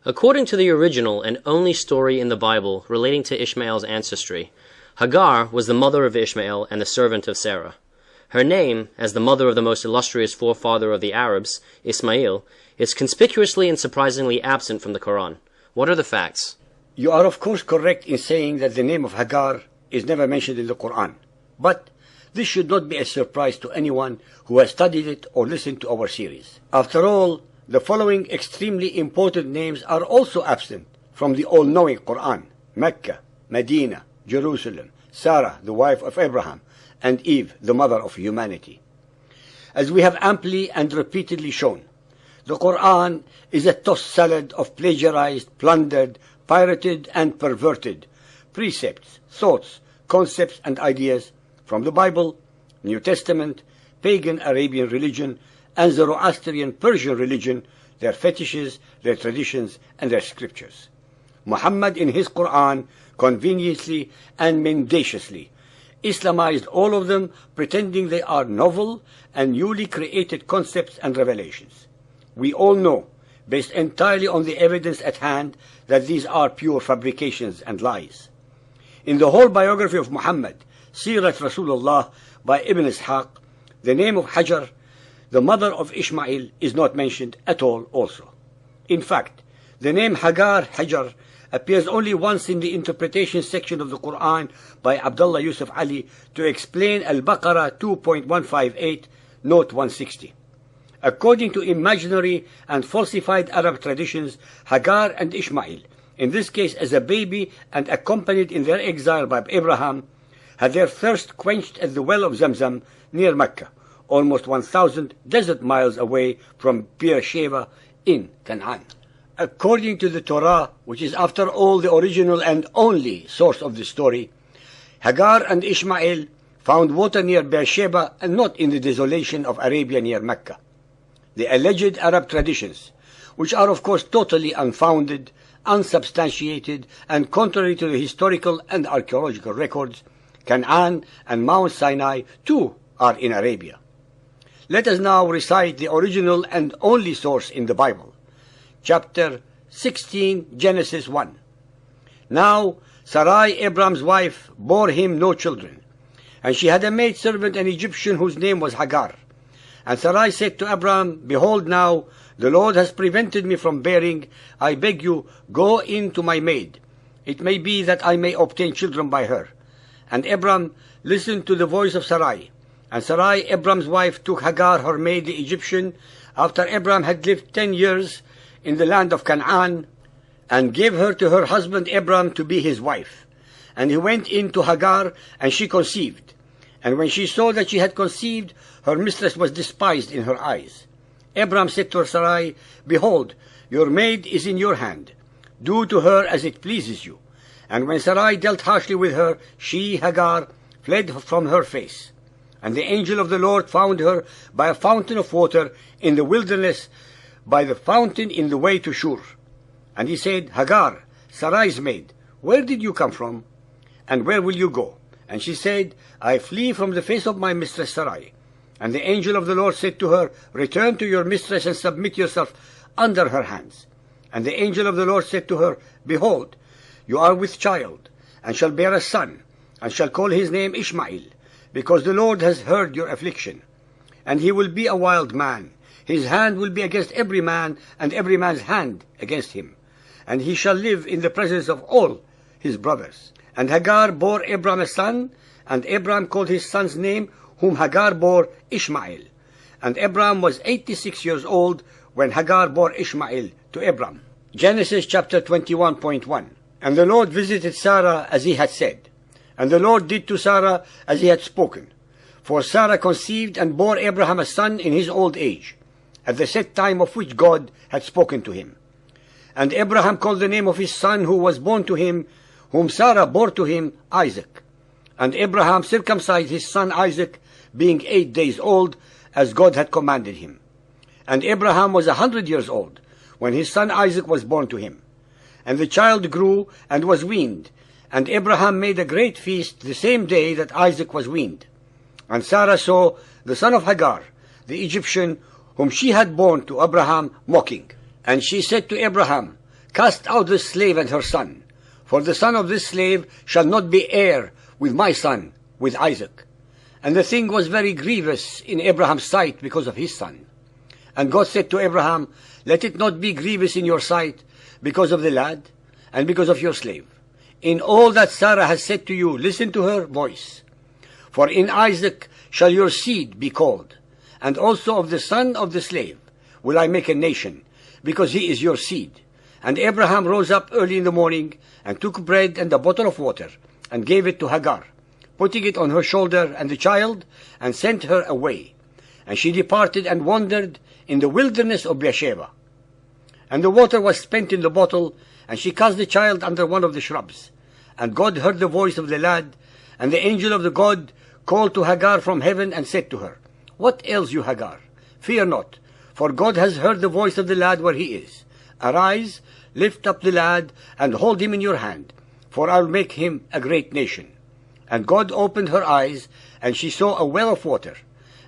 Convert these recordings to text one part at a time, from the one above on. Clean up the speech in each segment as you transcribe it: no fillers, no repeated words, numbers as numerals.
According to the original and only story in the Bible relating to Ishmael's ancestry, Hagar was the mother of Ishmael and the servant of Sarah. Her name, as the mother of the most illustrious forefather of the Arabs, Ishmael, is conspicuously and surprisingly absent from the Quran. What are the facts? You are of course correct in saying that the name of Hagar is never mentioned in the Quran. But this should not be a surprise to anyone who has studied it or listened to our series. After all, the following extremely important names are also absent from the all-knowing Quran: Mecca, Medina, Jerusalem, Sarah, the wife of Abraham, and Eve, the mother of humanity. As we have amply and repeatedly shown, the Quran is a tossed salad of plagiarized, plundered, pirated, and perverted precepts, thoughts, concepts, and ideas from the Bible, New Testament, pagan Arabian religion, and Zoroastrian Persian religion, their fetishes, their traditions, and their scriptures. Muhammad in his Quran conveniently and mendaciously Islamized all of them, pretending they are novel and newly created concepts and revelations. We all know, based entirely on the evidence at hand, that these are pure fabrications and lies. In the whole biography of Muhammad, Sirat Rasulullah by Ibn Ishaq, the name of Hagar, the mother of Ishmael, is not mentioned at all also. In fact, the name Hagar, Hajar, appears only once in the interpretation section of the Quran by Abdullah Yusuf Ali to explain Al-Baqarah 2.158, note 160. According to imaginary and falsified Arab traditions, Hagar and Ishmael, in this case as a baby and accompanied in their exile by Abraham, had their thirst quenched at the well of Zamzam near Mecca, almost 1,000 desert miles away from Beersheba in Canaan. According to the Torah, which is after all the original and only source of the story, Hagar and Ishmael found water near Beersheba and not in the desolation of Arabia near Mecca. The alleged Arab traditions, which are of course totally unfounded, unsubstantiated, and contrary to the historical and archaeological records, Canaan and Mount Sinai too are in Arabia. Let us now recite the original and only source in the Bible. Chapter 16, Genesis 1. Now Sarai, Abram's wife, bore him no children, and she had a maidservant, an Egyptian, whose name was Hagar. And Sarai said to Abram, Behold now, the Lord has prevented me from bearing. I beg you, go in to my maid. It may be that I may obtain children by her. And Abram listened to the voice of Sarai. And Sarai, Abram's wife, took Hagar, her maid, the Egyptian, after Abram had lived 10 years in the land of Canaan, and gave her to her husband Abram to be his wife. And he went in to Hagar, and she conceived. And when she saw that she had conceived, her mistress was despised in her eyes. Abram said to her, Sarai, Behold, your maid is in your hand. Do to her as it pleases you. And when Sarai dealt harshly with her, she, Hagar, fled from her face. And the angel of the Lord found her by a fountain of water in the wilderness, by the fountain in the way to Shur. And he said, Hagar, Sarai's maid, where did you come from? And where will you go? And she said, I flee from the face of my mistress Sarai. And the angel of the Lord said to her, Return to your mistress and submit yourself under her hands. And the angel of the Lord said to her, Behold, you are with child, and shall bear a son, and shall call his name Ishmael, because the Lord has heard your affliction. And he will be a wild man. His hand will be against every man, and every man's hand against him. And he shall live in the presence of all his brothers. And Hagar bore Abram a son, and Abram called his son's name, whom Hagar bore, Ishmael. And Abram was 86 years old when Hagar bore Ishmael to Abram. Genesis chapter 21.1. And the Lord visited Sarah as he had said. And the Lord did to Sarah as he had spoken. For Sarah conceived and bore Abraham a son in his old age, at the set time of which God had spoken to him. And Abraham called the name of his son who was born to him, whom Sarah bore to him, Isaac. And Abraham circumcised his son Isaac, being 8 days old, as God had commanded him. And Abraham was 100 years old, when his son Isaac was born to him. And the child grew and was weaned, and Abraham made a great feast the same day that Isaac was weaned. And Sarah saw the son of Hagar, the Egyptian, whom she had borne to Abraham, mocking. And she said to Abraham, Cast out the slave and her son, for the son of this slave shall not be heir with my son, with Isaac. And the thing was very grievous in Abraham's sight because of his son. And God said to Abraham, Let it not be grievous in your sight because of the lad and because of your slave. In all that Sarah has said to you, listen to her voice. For in Isaac shall your seed be called, and also of the son of the slave will I make a nation, because he is your seed. And Abraham rose up early in the morning, and took bread and a bottle of water, and gave it to Hagar, putting it on her shoulder and the child, and sent her away. And she departed and wandered in the wilderness of Beersheba. And the water was spent in the bottle, and she cast the child under one of the shrubs. And God heard the voice of the lad, and the angel of the God called to Hagar from heaven and said to her, What ails you, Hagar? Fear not, for God has heard the voice of the lad where he is. Arise, lift up the lad, and hold him in your hand, for I will make him a great nation. And God opened her eyes, and she saw a well of water.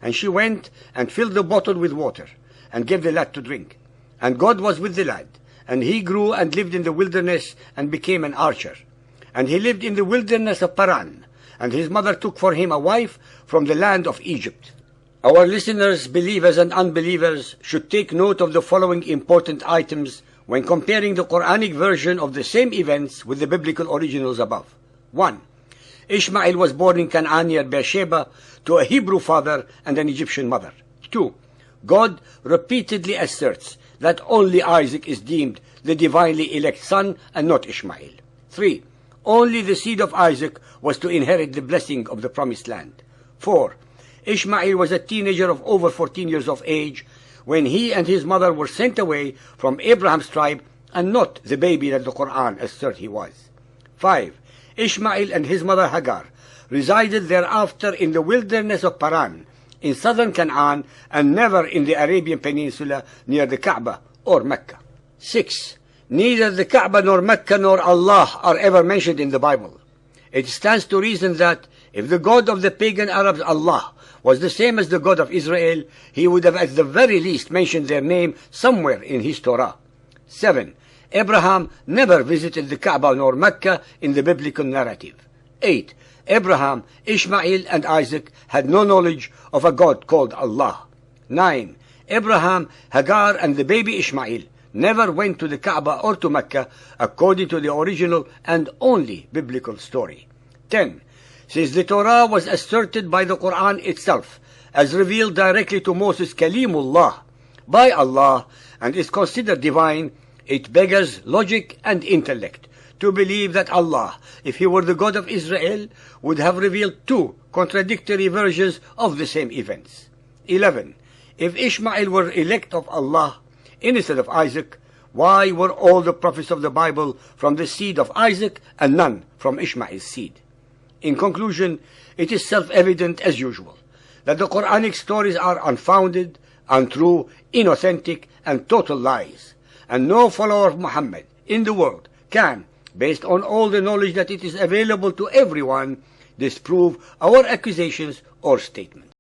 And she went and filled the bottle with water, and gave the lad to drink. And God was with the lad, and he grew and lived in the wilderness, and became an archer. And he lived in the wilderness of Paran, and his mother took for him a wife from the land of Egypt. Our listeners, believers and unbelievers, should take note of the following important items when comparing the Quranic version of the same events with the biblical originals above. 1. Ishmael was born in Canaan near Beersheba to a Hebrew father and an Egyptian mother. 2. God repeatedly asserts that only Isaac is deemed the divinely elect son and not Ishmael. 3. Only the seed of Isaac was to inherit the blessing of the promised land. 4. Ishmael was a teenager of over 14 years of age when he and his mother were sent away from Abraham's tribe, and not the baby that the Quran asserts he was. 5. Ishmael and his mother Hagar resided thereafter in the wilderness of Paran, in southern Canaan, and never in the Arabian Peninsula near the Kaaba or Mecca. 6. Neither the Kaaba nor Mecca nor Allah are ever mentioned in the Bible. It stands to reason that if the God of the pagan Arabs, Allah, was the same as the God of Israel, he would have at the very least mentioned their name somewhere in his Torah. 7. Abraham never visited the Kaaba nor Mecca in the biblical narrative. 8. Abraham, Ishmael, and Isaac had no knowledge of a God called Allah. 9. Abraham, Hagar, and the baby Ishmael never went to the Kaaba or to Mecca according to the original and only biblical story. 10. Since the Torah was asserted by the Quran itself as revealed directly to Moses Kalimullah by Allah and is considered divine, it beggars logic and intellect to believe that Allah, if he were the God of Israel, would have revealed two contradictory versions of the same events. 11. If Ishmael were elect of Allah instead of Isaac, why were all the prophets of the Bible from the seed of Isaac and none from Ishmael's seed? In conclusion, it is self-evident as usual that the Quranic stories are unfounded, untrue, inauthentic, and total lies, and no follower of Muhammad in the world can, based on all the knowledge that it is available to everyone, disprove our accusations or statements.